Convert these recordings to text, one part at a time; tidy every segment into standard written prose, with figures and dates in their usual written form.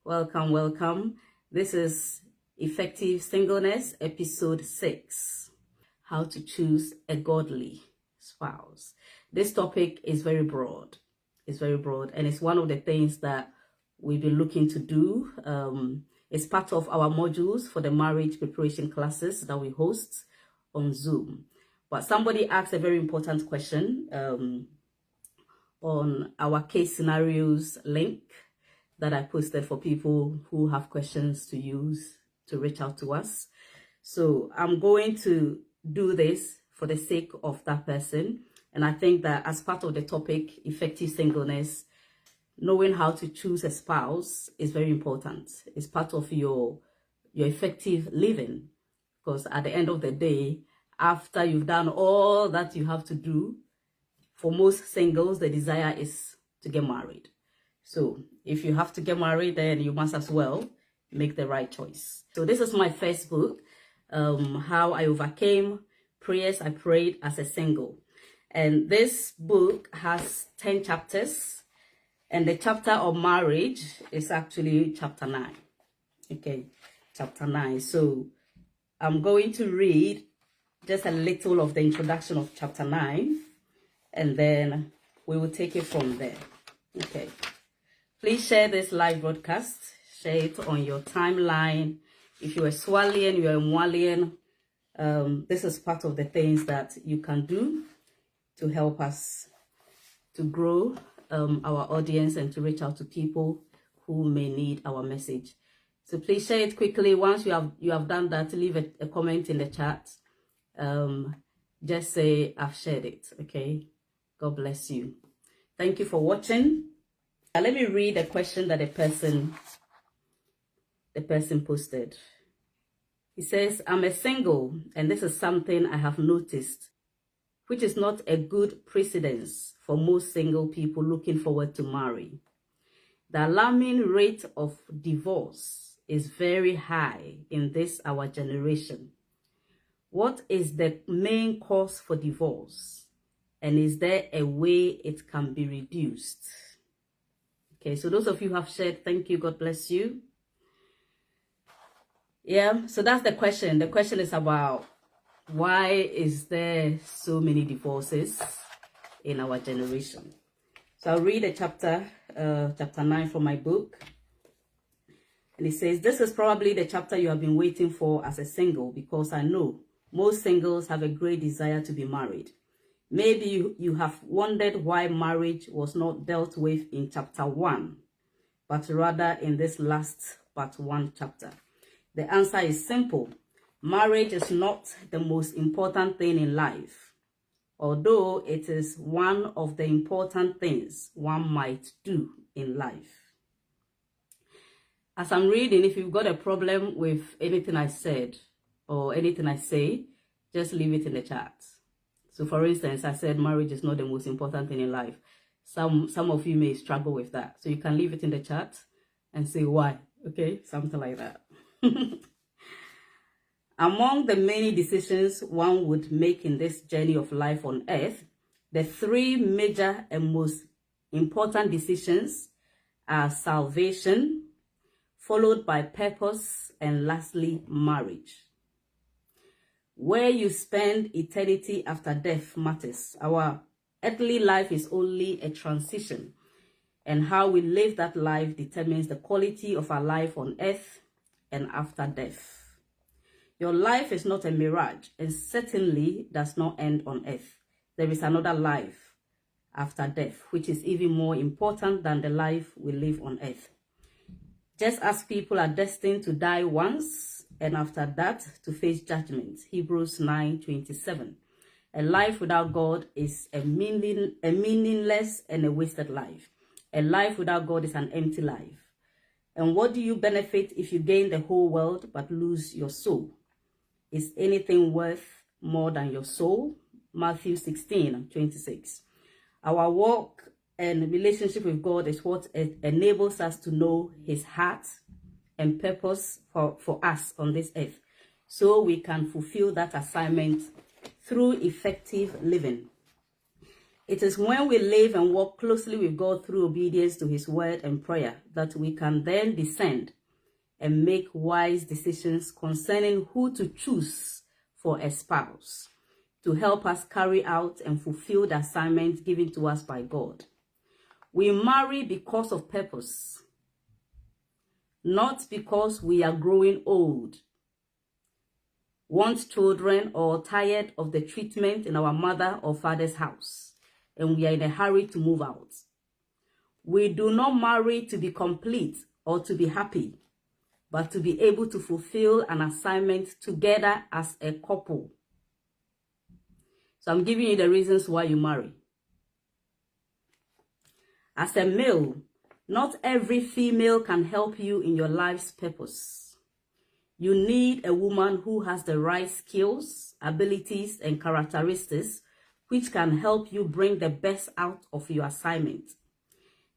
Welcome, welcome. This is Effective Singleness, episode 6. How to choose a godly spouse. This topic is very broad. It's very broad, and it's one of the things that we've been looking to do. It's part of our modules for the marriage preparation classes that we host on Zoom. But somebody asked a very important question on our case scenarios link that I posted for people who have questions to use to reach out to us. So I'm going to do this for the sake of that person. And I think that as part of the topic, effective singleness, knowing how to choose a spouse is very important. It's part of your effective living. Because at the end of the day, after you've done all that you have to do, for most singles, the desire is to get married. So if you have to get married, then you must as well make the right choice. So this is my first book, How I Overcame Prayers I Prayed as a Single. And this book has 10 chapters. And the chapter of marriage is actually chapter 9. Okay, chapter 9. So I'm going to read just a little of the introduction of chapter 9. And then we will take it from there. Okay. Please share this live broadcast. Share it on your timeline. If you are Swalian, you are Mwalian, this is part of the things that you can do to help us to grow our audience and to reach out to people who may need our message. So please share it quickly. Once you have done that, leave a comment in the chat. Just say, I've shared it, okay? God bless you. Thank you for watching. Let me read a question that the person posted. He says, I'm a single, and this is something I have noticed, which is not a good precedence for most single people looking forward to marry. The alarming rate of divorce is very high in this our generation. What is the main cause for divorce? And is there a way it can be reduced? Okay, so those of you who have shared, thank you. God bless you. Yeah, so that's the question. The question is about why is there so many divorces in our generation? So I'll read a chapter 9 from my book. And it says, this is probably the chapter you have been waiting for as a single, because I know most singles have a great desire to be married. Maybe you have wondered why marriage was not dealt with in chapter 1, but rather in this last part 1 chapter. The answer is simple. Marriage is not the most important thing in life, although it is one of the important things one might do in life. As I'm reading, if you've got a problem with anything I said or anything I say, just leave it in the chat. So for instance, I said marriage is not the most important thing in life. Some of you may struggle with that. So you can leave it in the chat and say why. Okay, something like that. Among the many decisions one would make in this journey of life on earth, the 3 major and most important decisions are salvation, followed by purpose, and lastly, marriage. Where you spend eternity after death matters. Our earthly life is only a transition, and how we live that life determines the quality of our life on earth and after death. Your life is not a mirage and certainly does not end on earth. There is another life after death, which is even more important than the life we live on earth. Just as people are destined to die once, and after that to face judgment. Hebrews 9:27. A life without God is a meaningless and a wasted life. A life without God is an empty life. And what do you benefit if you gain the whole world but lose your soul? Is anything worth more than your soul? Matthew 16:26. Our walk and relationship with God is what enables us to know his heart and purpose for us on this earth, so we can fulfill that assignment through effective living. It is when we live and walk closely with God through obedience to his word and prayer that we can then discern and make wise decisions concerning who to choose for a spouse to help us carry out and fulfill the assignment given to us by God. We marry because of purpose, not because we are growing old, want children, or tired of the treatment in our mother or father's house, and we are in a hurry to move out. We do not marry to be complete or to be happy, but to be able to fulfill an assignment together as a couple. So I'm giving you the reasons why you marry. As a male, not every female can help you in your life's purpose. You need a woman who has the right skills, abilities, and characteristics which can help you bring the best out of your assignment.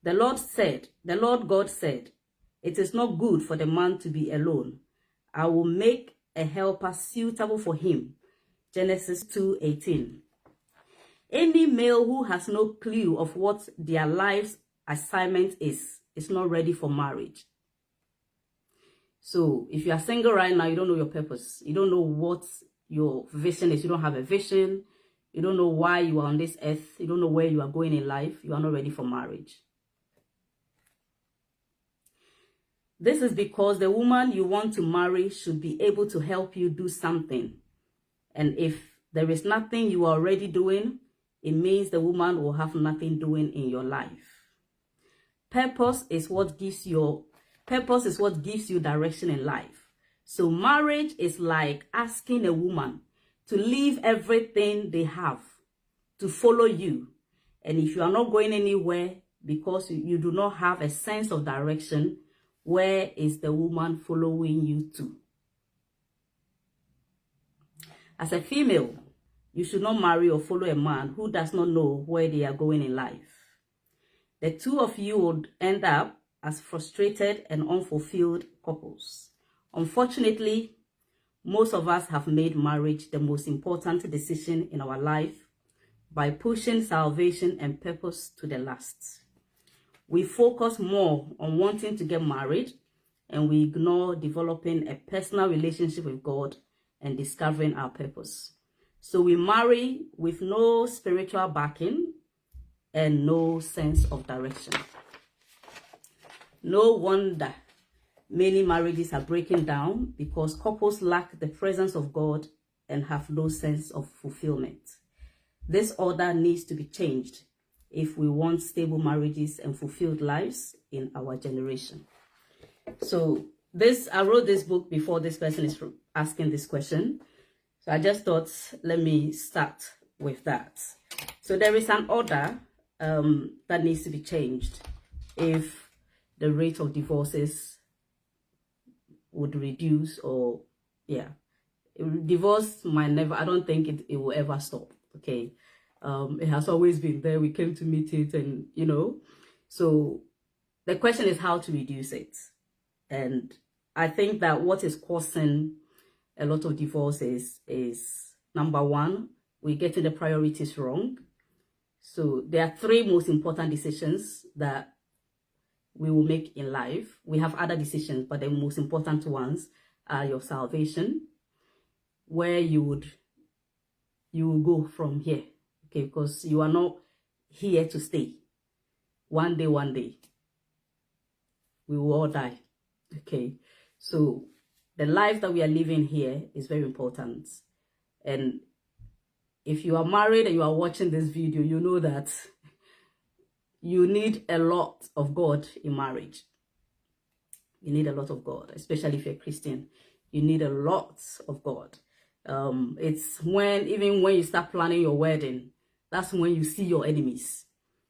The Lord God said, "It is not good for the man to be alone. I will make a helper suitable for him." Genesis 2:18. Any male who has no clue of what their life's assignment is not ready for marriage. So if you are single right now, you don't know your purpose. You don't know what your vision is. You don't have a vision. You don't know why you are on this earth. You don't know where you are going in life. You are not ready for marriage. This is because the woman you want to marry should be able to help you do something. And if there is nothing you are already doing, it means the woman will have nothing doing in your life. Purpose is what gives you direction in life. So marriage is like asking a woman to leave everything they have to follow you. And if you are not going anywhere because you do not have a sense of direction, where is the woman following you to? As a female, you should not marry or follow a man who does not know where they are going in life. The two of you would end up as frustrated and unfulfilled couples. Unfortunately, most of us have made marriage the most important decision in our life by pushing salvation and purpose to the last. We focus more on wanting to get married, and we ignore developing a personal relationship with God and discovering our purpose. So we marry with no spiritual backing and no sense of direction. No wonder many marriages are breaking down, because couples lack the presence of God and have no sense of fulfillment. This order needs to be changed if we want stable marriages and fulfilled lives in our generation. So I wrote this book before this person is asking this question. So I just thought, let me start with that. So there is an order that needs to be changed if the rate of divorces would reduce, or divorce might never, I don't think it will ever stop. Okay. It has always been there. We came to meet it, and so the question is how to reduce it. And I think that what is causing a lot of divorces is, number one, we're getting the priorities wrong. So there are three most important decisions that we will make in life. We have other decisions, but the most important ones are your salvation, where you will go from here. Okay, because you are not here to stay. One day, we will all die. Okay, so the life that we are living here is very important. And if you are married and you are watching this video, you know that you need a lot of God in marriage. You need a lot of God, especially if you're a Christian. You need a lot of God. It's even when you start planning your wedding, that's when you see your enemies.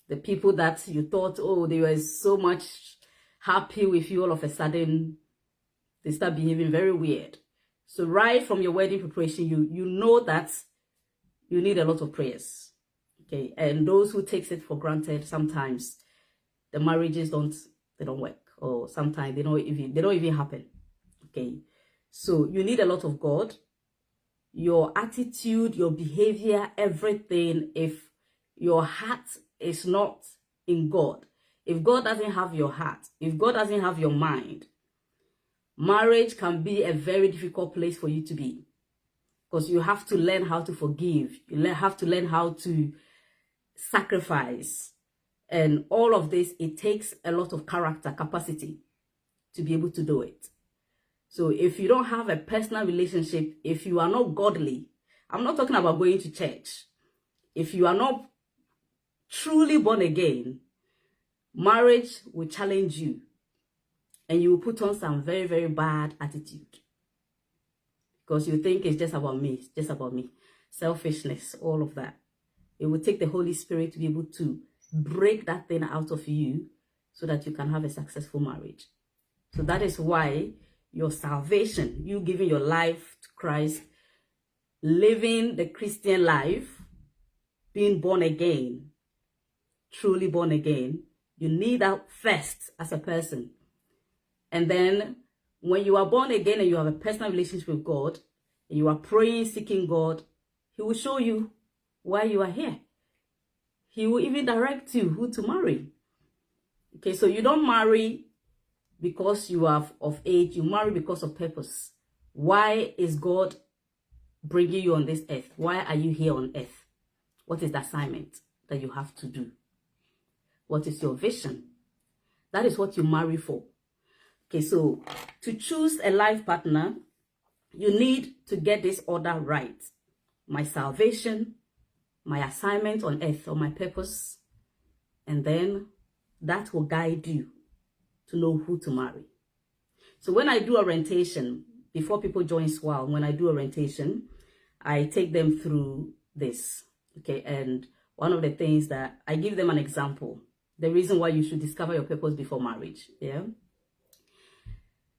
The people that you thought, oh, they were so much happy with you, all of a sudden, they start behaving very weird. So right from your wedding preparation, you know that you need a lot of prayers. Okay, and those who takes it for granted, sometimes the marriages don't work, or sometimes they don't even happen. Okay, so you need a lot of God. Your attitude, your behavior, everything. If your heart is not in God, if God doesn't have your heart, if God doesn't have your mind, marriage can be a very difficult place for you to be, because you have to learn how to forgive. You have to learn how to sacrifice. And all of this, it takes a lot of character capacity to be able to do it. So if you don't have a personal relationship, if you are not godly, I'm not talking about going to church. If you are not truly born again, marriage will challenge you. And you will put on some very, very bad attitude. Because you think it's just about me. It's just about me. Selfishness, all of that. It will take the Holy Spirit to be able to break that thing out of you so that you can have a successful marriage. So that is why your salvation, you giving your life to Christ, living the Christian life, being born again, truly born again, you need that first as a person. And then when you are born again and you have a personal relationship with God, and you are praying, seeking God, He will show you why you are here. He will even direct you who to marry. Okay, so you don't marry because you are of age, you marry because of purpose. Why is God bringing you on this earth? Why are you here on earth? What is the assignment that you have to do? What is your vision? That is what you marry for. Okay, so to choose a life partner, you need to get this order right. My salvation, my assignment on earth, or my purpose, and then that will guide you to know who to marry. So when I do orientation, before people join SWAL, when I do orientation, I take them through this. Okay, and one of the things that I give them an example, the reason why you should discover your purpose before marriage. Yeah,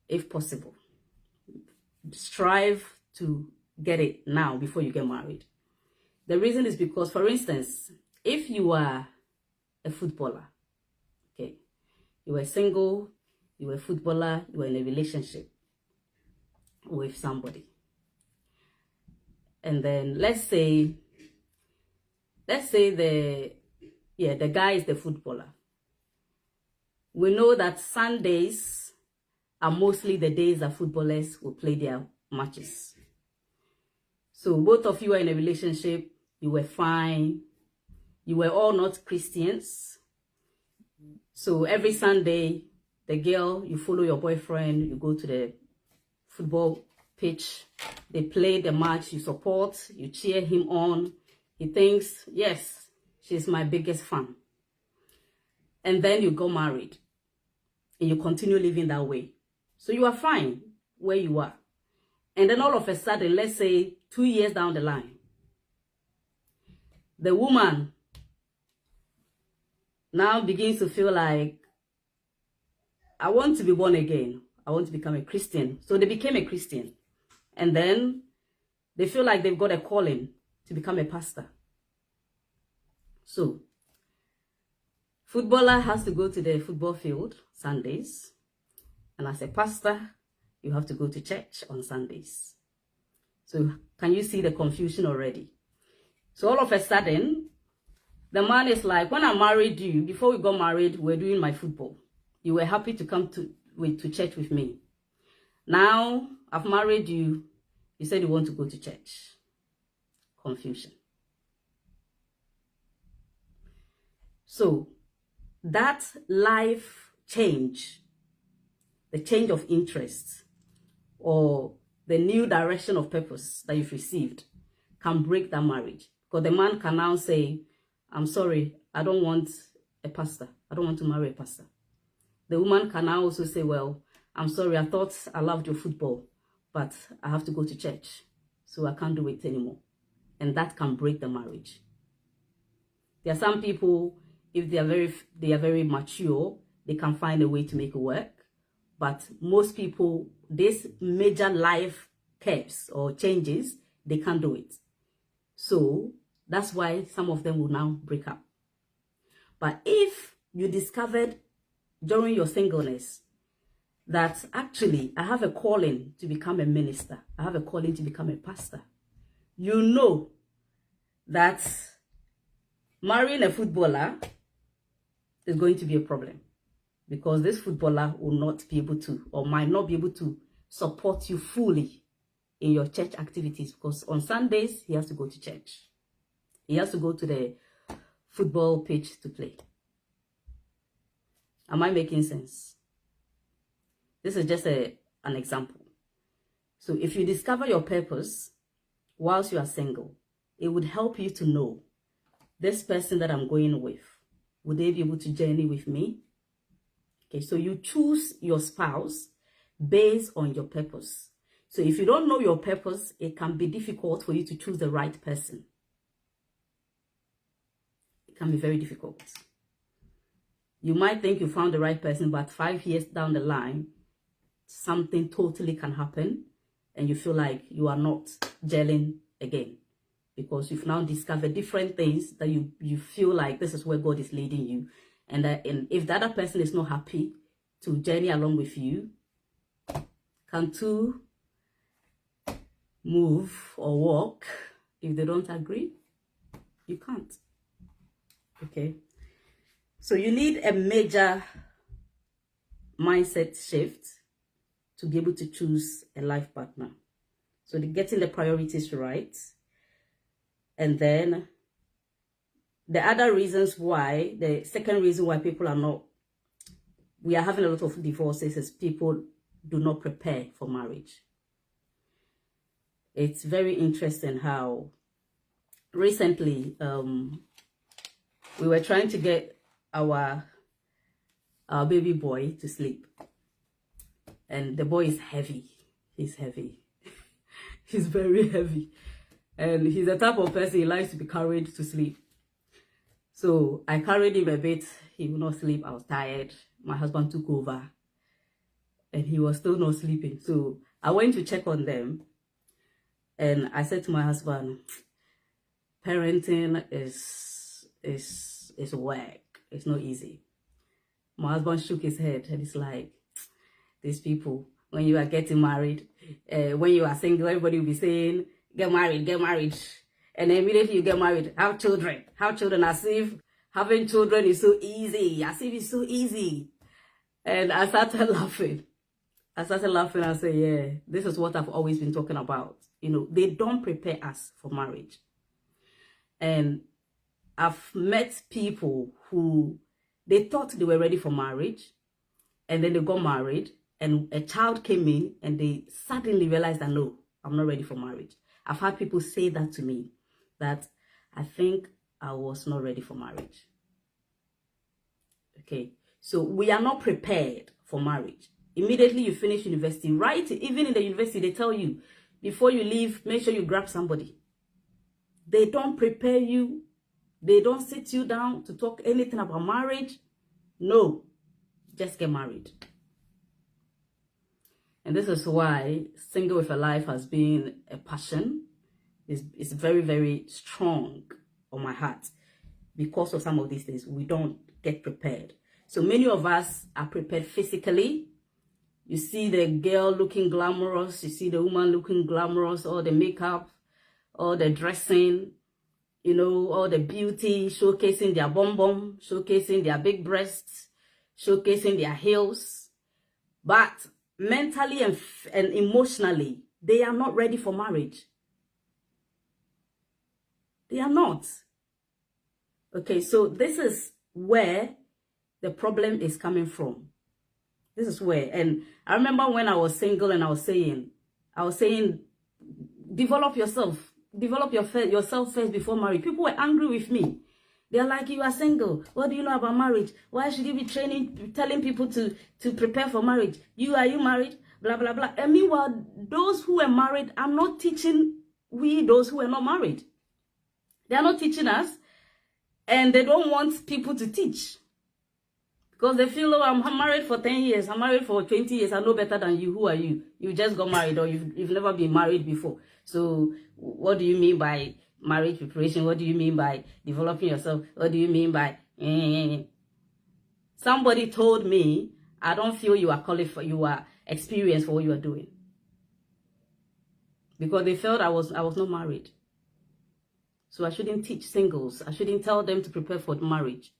if possible, strive to get it now before you get married. The reason is because, for instance, if you are a footballer, okay, you were single, you were a footballer, you were in a relationship with somebody, and then let's say the guy is the footballer. We know that Sundays are mostly the days that footballers will play their matches. So both of you are in a relationship, you were fine, you were all not Christians. So every Sunday, the girl, you follow your boyfriend, you go to the football pitch, they play the match, you support, you cheer him on. He thinks, yes, she's my biggest fan. And then you go married and you continue living that way. So you are fine where you are. And then all of a sudden, let's say 2 years down the line, the woman now begins to feel like, I want to be born again. I want to become a Christian. So they became a Christian. And then they feel like they've got a calling to become a pastor. So footballer has to go to the football field Sundays. And as a pastor, you have to go to church on Sundays. So can you see the confusion already? So all of a sudden, the man is like, when I married you, before we got married, we were doing my football. You were happy to come to church with me. Now, I've married you. You said you want to go to church. Confusion. So, that life change, the change of interest, or the new direction of purpose that you've received, can break that marriage. Because the man can now say, I'm sorry, I don't want a pastor. I don't want to marry a pastor. The woman can now also say, well, I'm sorry, I thought I loved your football, but I have to go to church, so I can't do it anymore. And that can break the marriage. There are some people, if they are very mature, they can find a way to make it work. But most people, these major life curves or changes, they can't do it. So that's why some of them will now break up. But if you discovered during your singleness that actually I have a calling to become a minister, I have a calling to become a pastor, you know that Marrying a footballer is going to be a problem, because this footballer will not be able to, or might not be able to, support you fully in your church activities, because on Sundays he has to go to church. He has to go to the football pitch to play. Am I making sense? This is just an example. So if you discover your purpose whilst you are single, it would help you to know, this person that I'm going with, would they be able to journey with me? Okay, so you choose your spouse based on your purpose. So if you don't know your purpose, it can be difficult for you to choose the right person. It can be very difficult. You might think you found the right person, but 5 years down the line, something totally can happen and you feel like you are not gelling again, because you've now discovered different things that you feel like this is where God is leading you. And if the other person is not happy to journey along with you, can two move or walk if they don't agree? You can't. Okay. So you need a major mindset shift to be able to choose a life partner. So getting the priorities right. And then the other reasons why, the second reason why we are having a lot of divorces is people do not prepare for marriage. It's very interesting how recently we were trying to get our baby boy to sleep. And the boy is heavy. He's heavy. He's very heavy. And he's the type of person he likes to be carried to sleep. So I carried him a bit. He would not sleep. I was tired. My husband took over. And he was still not sleeping. So I went to check on them. And I said to my husband, parenting is work. It's not easy. My husband shook his head and he's like, these people, when you are getting married, when you are single, everybody will be saying, get married, get married. And immediately you get married, have children, as if having children is so easy, as if it's so easy. And I started laughing. I said, yeah, this is what I've always been talking about. You know, they don't prepare us for marriage. And I've met people who, they thought they were ready for marriage, and then they got married, and a child came in, and they suddenly realized that, no, I'm not ready for marriage. I've had people say that to me, that I think I was not ready for marriage. Okay, so we are not prepared for marriage. Immediately you finish university, right? Even in the university, they tell you, before you leave, make sure you grab somebody. They don't prepare you. They don't sit you down to talk anything about marriage. No, just get married. And this is why Single with a Life has been a passion. It's very, very strong on my heart. Because of some of these things, we don't get prepared. So many of us are prepared physically. You see the girl looking glamorous. You see the woman looking glamorous. All the makeup, all the dressing, you know, all the beauty, showcasing their bum, showcasing their big breasts, showcasing their heels. But mentally and emotionally, they are not ready for marriage. They are not. Okay, so this is where the problem is coming from. This is where, and I remember when I was single and I was saying, develop yourself, develop yourself first before marriage. People were angry with me. They're like, you are single. What do you know about marriage? Why should you be telling people to prepare for marriage? Are you married? Blah, blah, blah. And meanwhile, those who are married, I'm not teaching those who are not married. They are not teaching us, and they don't want people to teach. Because they feel, oh, I'm married for 10 years, I'm married for 20 years, I know better than you. Who are you? You just got married, or you've never been married before. So what do you mean by marriage preparation? What do you mean by developing yourself? What do you mean by... Somebody told me, I don't feel you are qualified, you are experienced for what you are doing. Because they felt I was not married. So I shouldn't teach singles. I shouldn't tell them to prepare for marriage.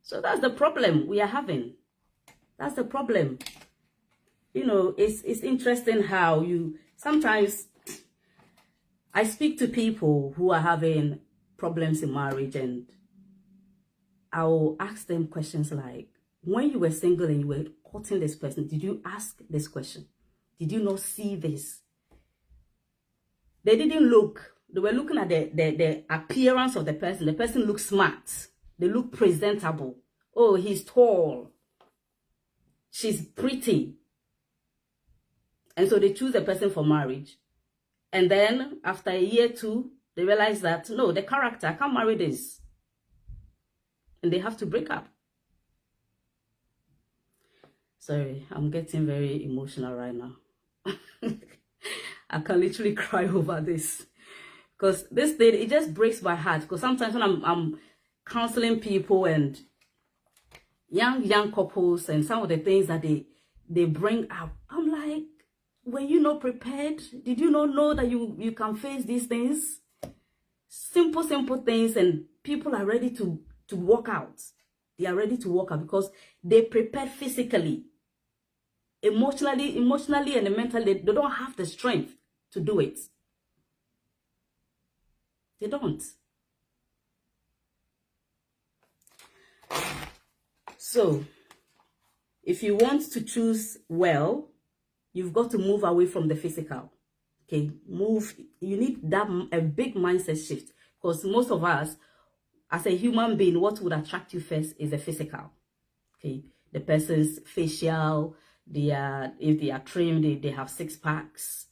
So that's the problem we are having. That's the problem. You know, it's interesting how you sometimes I speak to people who are having problems in marriage, and I'll ask them questions like, when you were single and you were courting this person, did you ask this question? Did you not see this? They didn't look. They were looking at the appearance of the person. The person looks smart. They look presentable. Oh, he's tall. She's pretty. And so they choose a person for marriage. And then after a year or two, they realize that, no, the character, I can't marry this. And they have to break up. Sorry, I'm getting very emotional right now. I can literally cry over this. Because this thing, it just breaks my heart. Because sometimes when I'm counseling people and young couples and some of the things that they bring up, I'm like, were you not prepared? Did you not know that you can face these things? Simple things, and people are ready to walk out. They are ready to walk out because they prepare physically, emotionally and mentally. They don't have the strength to do it. They don't. So, if you want to choose well, you've got to move away from the physical. Okay, you need a big mindset shift, because most of us, as a human being, what would attract you first is the physical. Okay, the person's facial, if they are trimmed, they have 6 packs.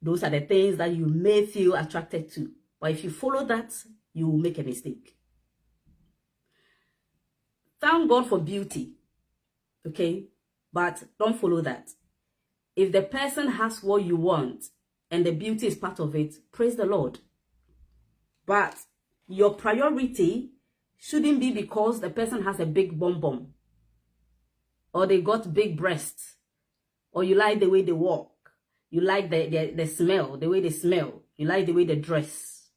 Those are the things that you may feel attracted to. But if you follow that, you will make a mistake. Thank God for beauty. Okay, but don't follow that. If the person has what you want and the beauty is part of it, praise the Lord. But your priority shouldn't be because the person has a big bum bum, or they got big breasts, or you like the way they walk, you like the smell, the way they smell, you like the way they dress.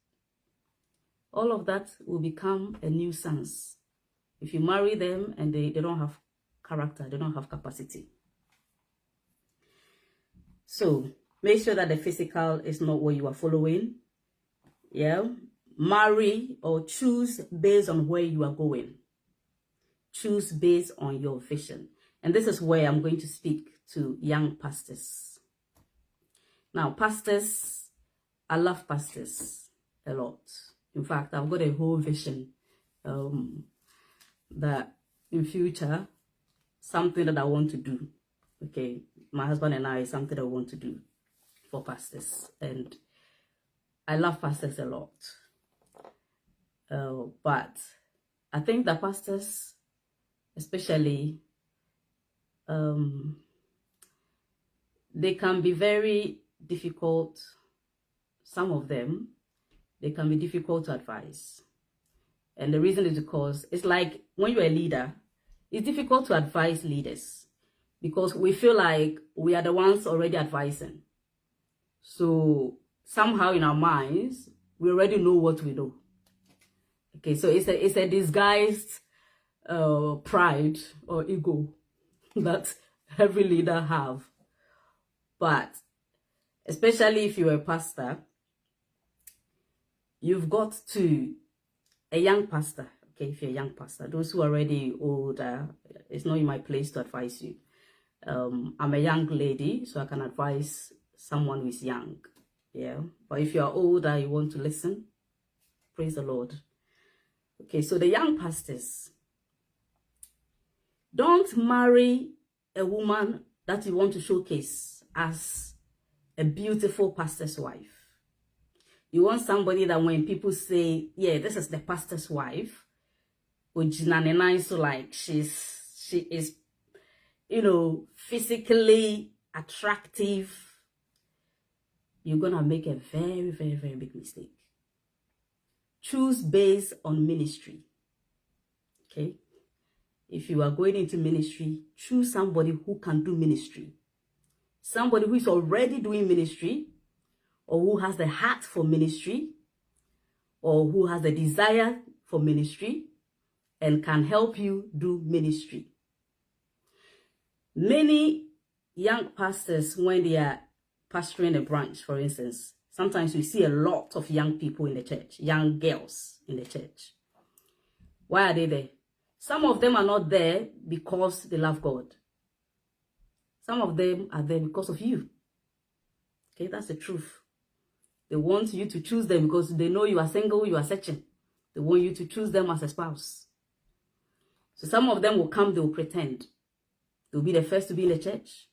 All of that will become a nuisance if you marry them and they don't have character, they don't have capacity. So make sure that the physical is not what you are following. Yeah. Marry or choose based on where you are going. Choose based on your vision. And this is where I'm going to speak to young pastors. Now, pastors, I love pastors a lot. In fact, I've got a whole vision that in future, something that I want to do. Okay, my husband and I, is something I want to do for pastors. And I love pastors a lot. But I think that pastors, especially, they can be very difficult. Some of them, they can be difficult to advise. And the reason is because it's like when you're a leader, it's difficult to advise leaders because we feel like we are the ones already advising. So somehow in our minds, we already know what we know. Okay, so it's a disguised pride or ego that every leader have. But especially if you're a pastor, you've got to, a young pastor, okay, if you're a young pastor, those who are already older, it's not in my place to advise you. I'm a young lady, so I can advise someone who is young, yeah. But if you're older, you want to listen, praise the Lord. Okay, so the young pastors, don't marry a woman that you want to showcase as a beautiful pastor's wife. You want somebody that when people say, yeah, this is the pastor's wife, so like she is, you know, physically attractive, you're gonna make a very, very, very big mistake. Choose based on ministry. Okay? If you are going into ministry, choose somebody who can do ministry. Somebody who is already doing ministry, or who has the heart for ministry, or who has the desire for ministry and can help you do ministry. Many young pastors, when they are pastoring a branch, for instance, sometimes we see a lot of young people in the church, young girls in the church. Why are they there? Some of them are not there because they love God. Some of them are there because of you. Okay, that's the truth. They want you to choose them because they know you are single, you are searching. They want you to choose them as a spouse. So some of them will come, they will pretend. They'll be the first to be in the church.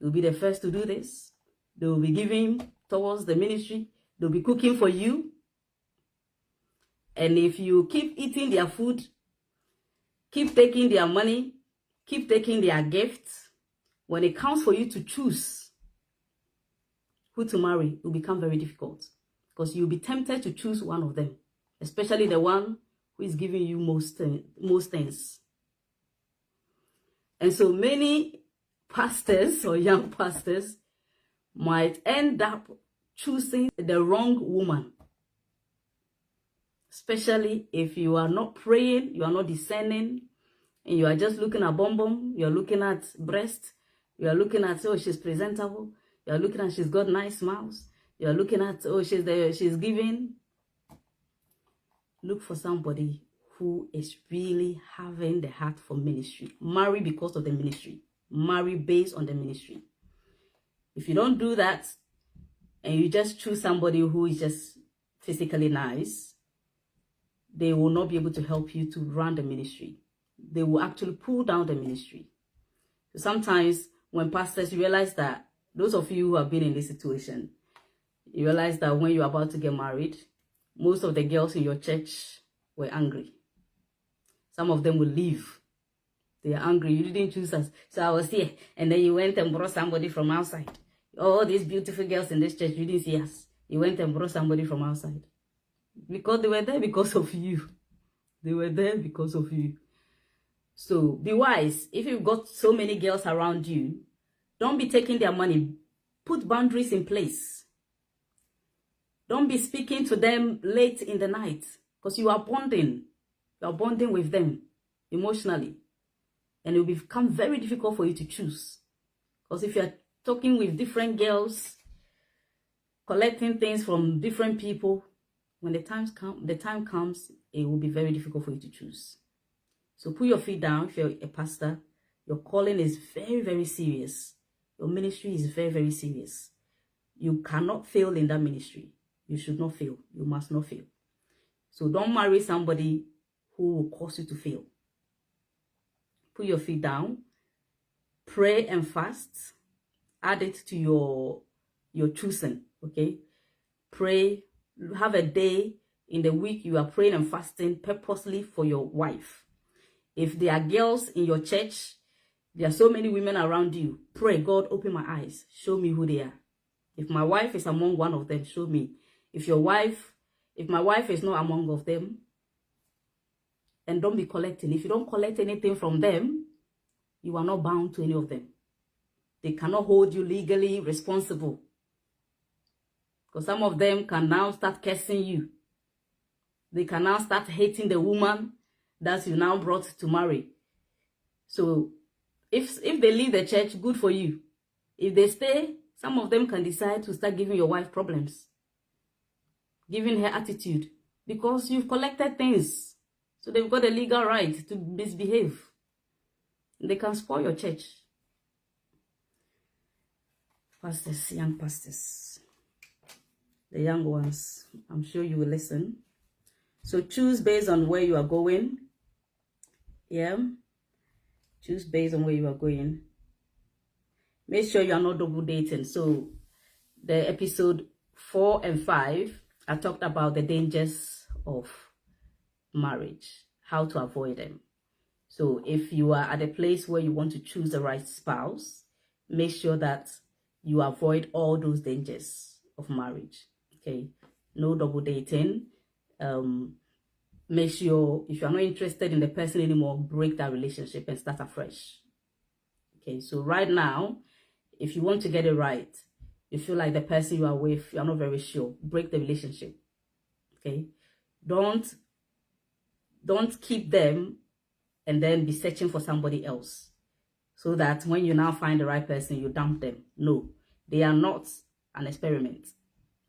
They'll be the first to do this. They will be giving towards the ministry. They'll be cooking for you. And if you keep eating their food, keep taking their money, keep taking their gifts, when it comes for you to choose who to marry, it will become very difficult. Because you'll be tempted to choose one of them, especially the one who is giving you most things. And so many pastors or young pastors might end up choosing the wrong woman. Especially if you are not praying, you are not discerning, and you are just looking at bum, you are looking at breast, you are looking at, oh, she's presentable, you are looking at, she's got nice mouth, you are looking at, oh, she's giving. Look for somebody who is really having the heart for ministry. Marry because of the ministry. Marry based on the ministry. If you don't do that, and you just choose somebody who is just physically nice, they will not be able to help you to run the ministry. They will actually pull down the ministry. So sometimes when pastors realize that, those of you who have been in this situation, you realize that when you're about to get married, most of the girls in your church were angry. Some of them will leave. They are angry. You didn't choose us. So I was here. And then you went and brought somebody from outside. All these beautiful girls in this church, you didn't see us. You went and brought somebody from outside. Because they were there because of you. They were there because of you. So be wise. If you've got so many girls around you, don't be taking their money. Put boundaries in place. Don't be speaking to them late in the night because you are bonding. You are bonding with them emotionally. And it will become very difficult for you to choose. Because if you are talking with different girls, collecting things from different people, when the time comes, it will be very difficult for you to choose. So put your feet down if you're a pastor. Your calling is very, very serious. Your ministry is very, very serious. You cannot fail in that ministry. You should not fail. You must not fail. So don't marry somebody who will cause you to fail. Put your feet down. Pray and fast. Add it to your choosing, okay? Pray. Have a day in the week you are praying and fasting purposely for your wife. If there are girls in your church, there are so many women around you, pray, God, open my eyes. Show me who they are. If my wife is among one of them, show me. If my wife is not among of them, and don't be collecting. If you don't collect anything from them, you are not bound to any of them. They cannot hold you legally responsible. Because some of them can now start cursing you. They can now start hating the woman that you now brought to marry. So if they leave the church, good for you. If they stay, some of them can decide to start giving your wife problems. Giving her attitude. Because you've collected things. So they've got a legal right to misbehave. They can spoil your church. Pastors, young pastors. The young ones, I'm sure you will listen. So choose based on where you are going. Yeah. Choose based on where you are going. Make sure you are not double dating. So the episode 4 and 5, I talked about the dangers of marriage, how to avoid them. So if you are at a place where you want to choose the right spouse, make sure that you avoid all those dangers of marriage. Okay, no double dating. Make sure if you're not interested in the person anymore, break that relationship and start afresh. Okay, so right now, if you want to get it right, you feel like the person you are with, you are not very sure, break the relationship. Okay, don't keep them and then be searching for somebody else, so that when you now find the right person, you dump them. No, they are not an experiment.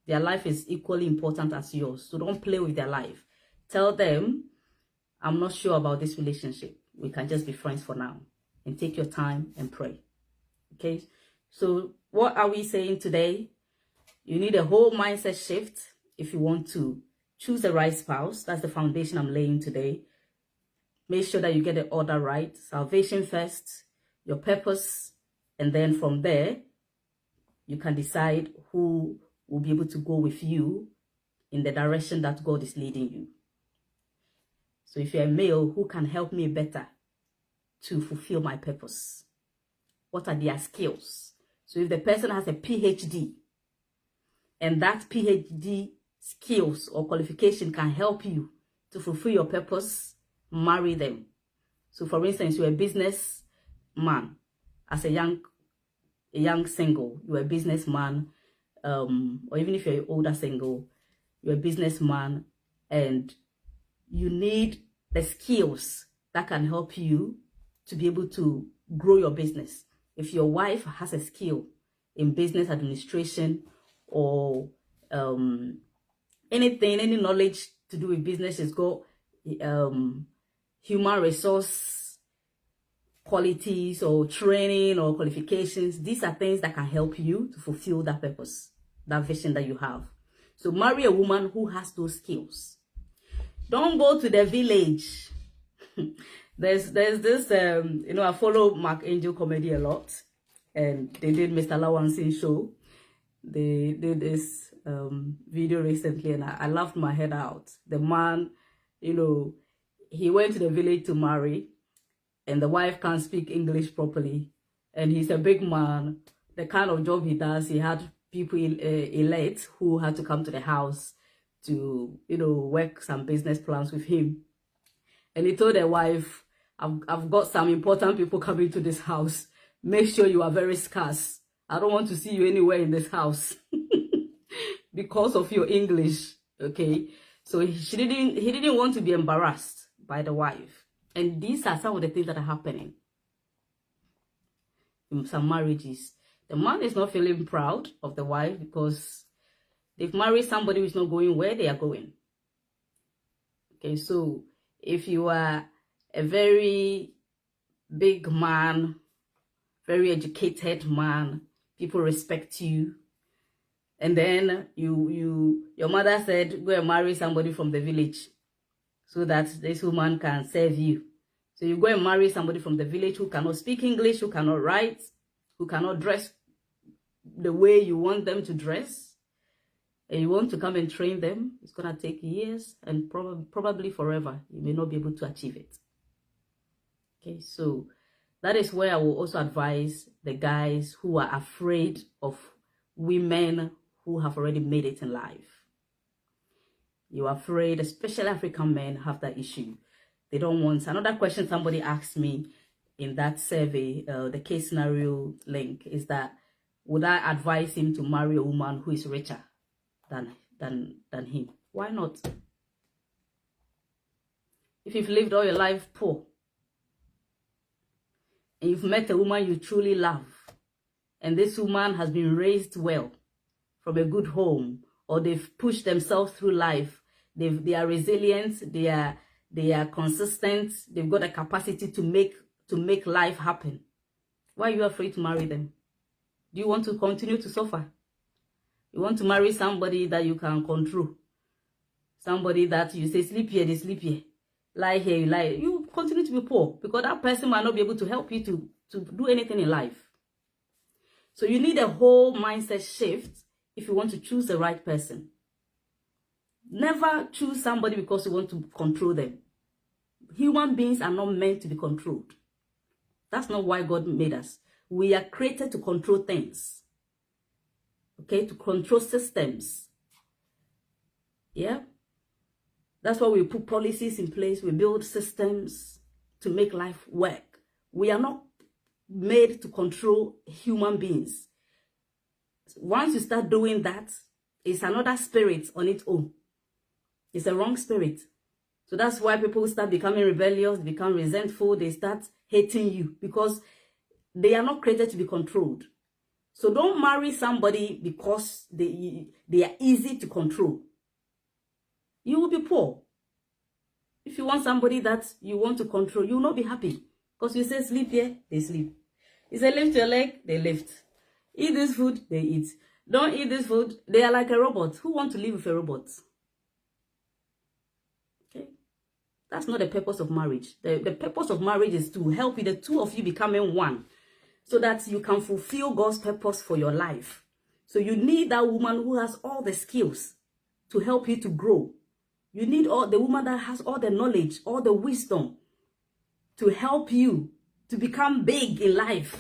Their life is equally important as yours, so don't play with their life. Tell them, I'm not sure about this relationship. We can just be friends for now, and take your time and pray. Okay, so what are we saying today? You need a whole mindset shift if you want to choose the right spouse. That's the foundation I'm laying today. Make sure that you get the order right. Salvation first, your purpose, and then from there, you can decide who will be able to go with you in the direction that God is leading you. So if you're a male, who can help me better to fulfill my purpose? What are their skills? So if the person has a PhD, and that PhD skills or qualification can help you to fulfill your purpose, marry them. So for instance, you're a business man. As a young single, you're a businessman, or even if you're an older single, you're a businessman, and you need the skills that can help you to be able to grow your business. If your wife has a skill in business administration or anything, any knowledge to do with business, she's got human resource qualities or training or qualifications, these are things that can help you to fulfill that purpose, that vision that you have. So marry a woman who has those skills. Don't go to the village. there's this I follow Mark Angel comedy a lot, and they did Mr. Lawansin's show. They did this video recently, and I laughed my head out. The man, he went to the village to marry, and the wife can't speak English properly, and he's a big man. The kind of job he does, he had people elect who had to come to the house to work some business plans with him. And he told the wife, I've got some important people coming to this house. Make sure you are very scarce. I don't want to see you anywhere in this house because of your English. Okay, so he didn't want to be embarrassed by the wife. And these are some of the things that are happening in some marriages. The man is not feeling proud of the wife because they've married somebody who's not going where they are going. Okay, so if you are a very big man, very educated man, people respect you, and then your mother said, go and marry somebody from the village so that this woman can serve you. So you go and marry somebody from the village who cannot speak English, who cannot write, who cannot dress the way you want them to dress, and you want to come and train them. It's going to take years and probably forever. You may not be able to achieve it. Okay, so that is where I will also advise the guys who are afraid of women who have already made it in life. You're afraid, especially African men have that issue. They don't want. Another question somebody asked me in that survey, the case scenario link, is that would I advise him to marry a woman who is richer than him? Why not? If you've lived all your life poor and you've met a woman you truly love, and this woman has been raised well from a good home, or they've pushed themselves through life, they are resilient, they are consistent, they've got a capacity to make life happen, why are you afraid to marry them? Do you want to continue to suffer? You want to marry somebody that you can control, somebody that you say sleep here, they sleep here, lie here, you lie. You continue to be poor because that person might not be able to help you to do anything in life. So you need a whole mindset shift if you want to choose the right person. Never choose somebody because you want to control them. Human beings are not meant to be controlled. That's not why God made us. We are created to control things. Okay, to control systems. Yeah? That's why we put policies in place. We build systems to make life work. We are not made to control human beings. Once you start doing that, it's another spirit on its own. It's a wrong spirit. So that's why people start becoming rebellious, become resentful, they start hating you because they are not created to be controlled. So don't marry somebody because they are easy to control. You will be poor. If you want somebody that you want to control, you will not be happy. Because you say sleep here, they sleep. You say lift your leg, they lift. Eat this food, they eat. Don't eat this food, they are like a robot. Who wants to live with a robot? Okay? That's not the purpose of marriage. The purpose of marriage is to help you, the two of you becoming one, so that you can fulfill God's purpose for your life. So you need that woman who has all the skills to help you to grow. You need the woman that has all the knowledge, all the wisdom to help you to become big in life.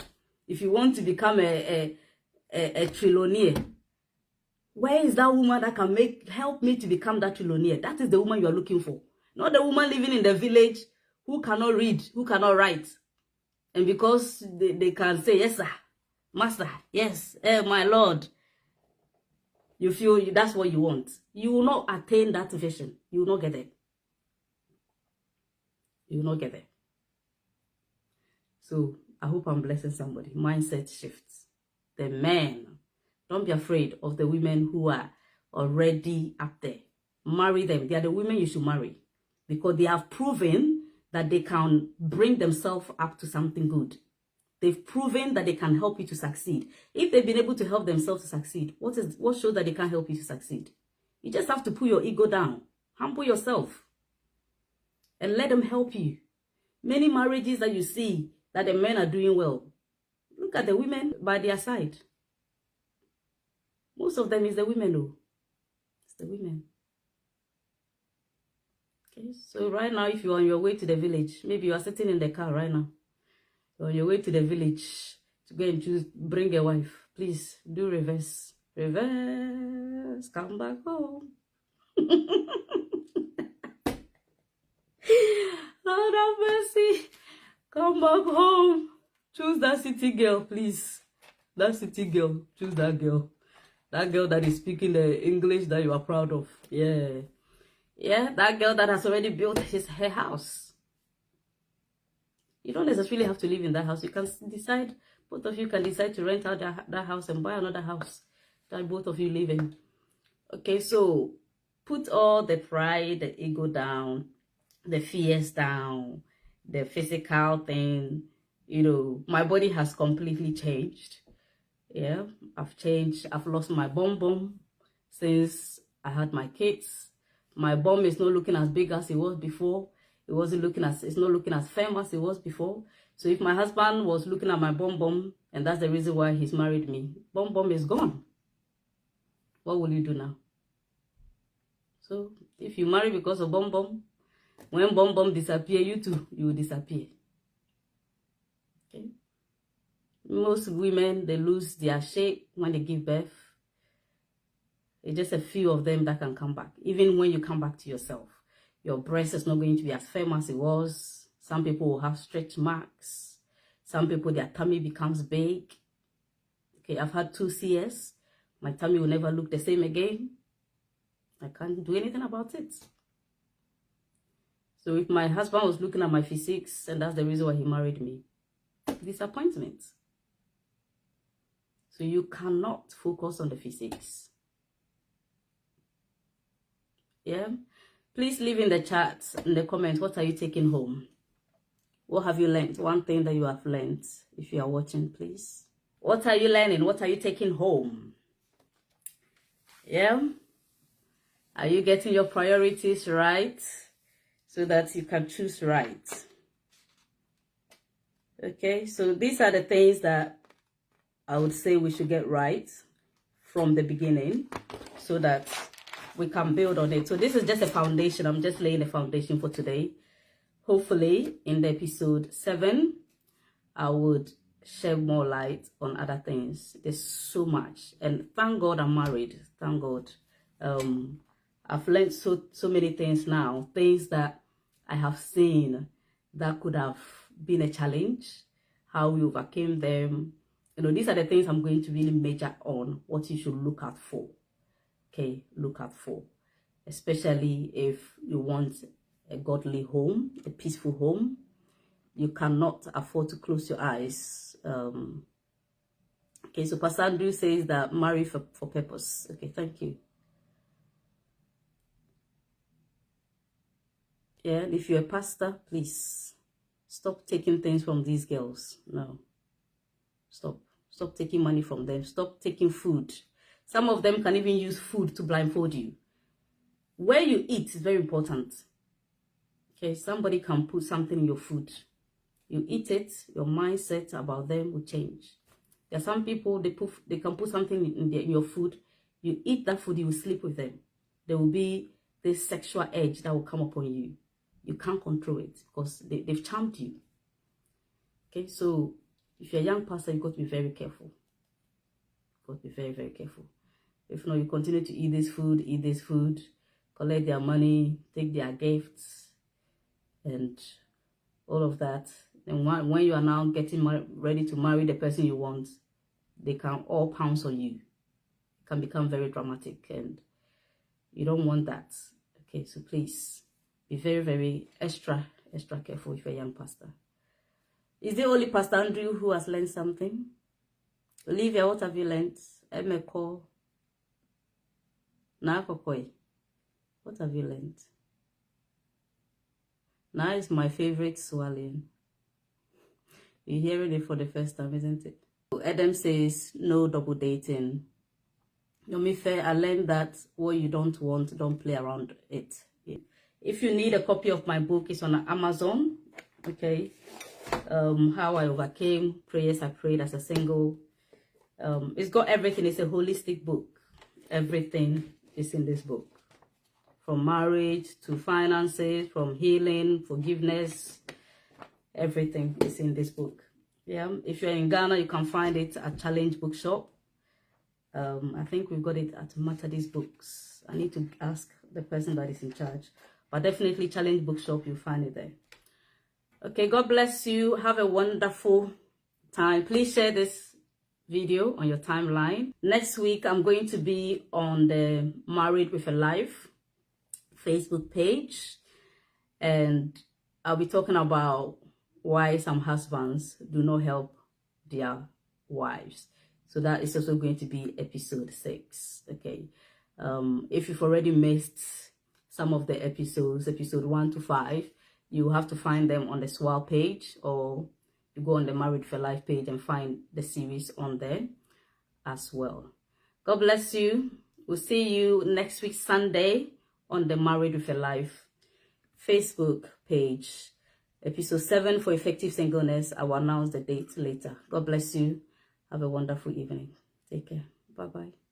If you want to become a trillionaire, where is that woman that can help me to become that trillionaire? That is the woman you are looking for. Not the woman living in the village who cannot read, who cannot write. And because they can say, yes, sir, master, yes, my Lord, you feel that's what you want. You will not attain that vision. You will not get there. You will not get there. So I hope I'm blessing somebody. Mindset shifts. The men, don't be afraid of the women who are already up there. Marry them. They are the women you should marry because they have proven that they can bring themselves up to something good. They've proven that they can help you to succeed. If they've been able to help themselves to succeed, what shows that they can't help you to succeed? You just have to put your ego down. Humble yourself. And let them help you. Many marriages that you see that the men are doing well, look at the women by their side. Most of them is the women, though. It's the women. Okay, so right now, if you're on your way to the village, maybe you are sitting in the car right now. You're on your way to the village to go and bring a wife. Please do reverse. Reverse. Come back home. Lord have mercy. Come back home. Choose that city girl, please. That city girl. Choose that girl. That girl that is speaking the English that you are proud of. Yeah. Yeah, that girl that has already built her house. You don't necessarily have to live in that house. You can decide, both of you can decide to rent out that house and buy another house that both of you live in. Okay, so put all the pride, the ego down, the fears down, the physical thing. You know, my body has completely changed. Yeah, I've changed. I've lost my bum since I had my kids. My bum is not looking as big as it was before. It's not looking as firm as it was before. So if my husband was looking at my bum, and that's the reason why he's married me, bum is gone. What will you do now? So if you marry because of bum, when bum disappear, you too, you will disappear. Okay. Most women, they lose their shape when they give birth. It's just a few of them that can come back. Even when you come back to yourself, your breast is not going to be as firm as it was. Some people will have stretch marks. Some people, their tummy becomes big. Okay, I've had 2 CS. My tummy will never look the same again. I can't do anything about it. So if my husband was looking at my physiques, and that's the reason why he married me, disappointment. So you cannot focus on the physiques. Yeah? Please leave in the chat, in the comments, what are you taking home? What have you learned? One thing that you have learned, if you are watching, please. What are you learning? What are you taking home? Yeah? Are you getting your priorities right so that you can choose right? Okay, so these are the things that I would say we should get right from the beginning so that we can build on it. So this is just a foundation. I'm just laying the foundation for today. Hopefully in the episode 7, I would shed more light on other things. There's so much. And thank God I'm married. Thank God. I've learned so many things now. Things that I have seen that could have been a challenge. How we overcame them. You know, these are the things I'm going to really major on, what you should look out for. Okay, look out for. Especially if you want a godly home, a peaceful home. You cannot afford to close your eyes. Okay, so Pastor Andrew says that marry for purpose. Okay, thank you. Yeah, and if you're a pastor, please stop taking things from these girls. No, stop taking money from them. Stop taking food. Some of them can even use food to blindfold you. Where you eat is very important. Okay, somebody can put something in your food. You eat it, your mindset about them will change. There are some people, they can put something in your food. You eat that food, you will sleep with them. There will be this sexual edge that will come upon you. You can't control it because they've charmed you. Okay, so if you're a young pastor, you've got to be very careful. You've got to be very, very careful. If not, you continue to eat this food, collect their money, take their gifts, and all of that. And when you are now getting ready to marry the person you want, they can all pounce on you. It can become very dramatic, and you don't want that. Okay, so please be very, very extra careful if you're a young pastor. Is the only Pastor Andrew who has learned something? Olivia, what have you learned? Emeko, Nakokoi, what have you learned? Now is my favorite swallowing. You're hearing it for the first time, isn't it? Adam says no double dating. Yomife, I learned that what you don't want, don't play around it. If you need a copy of my book, it's on Amazon. Okay. How I overcame prayers I prayed as a single. It's got everything. It's a holistic book. Everything is in this book. From marriage to finances, from healing, forgiveness, everything is in this book. Yeah, if you're in Ghana, you can find it at Challenge Bookshop. I think we've got it at Matadis Books. I need to ask the person that is in charge. But definitely Challenge Bookshop, you'll find it there. Okay, God bless you. Have a wonderful time. Please share this video on your timeline. Next week, I'm going to be on the Married with a Life Facebook page. And I'll be talking about why some husbands do not help their wives. So that is also going to be episode 6. Okay. If you've already missed some of the episodes, episode 1 to 5, you have to find them on the SWAL page, or you go on the Married for Life page and find the series on there as well. God bless you. We'll see you next week, Sunday, on the Married with a Life Facebook page. Episode 7 for effective singleness. I will announce the date later. God bless you. Have a wonderful evening. Take care. Bye-bye.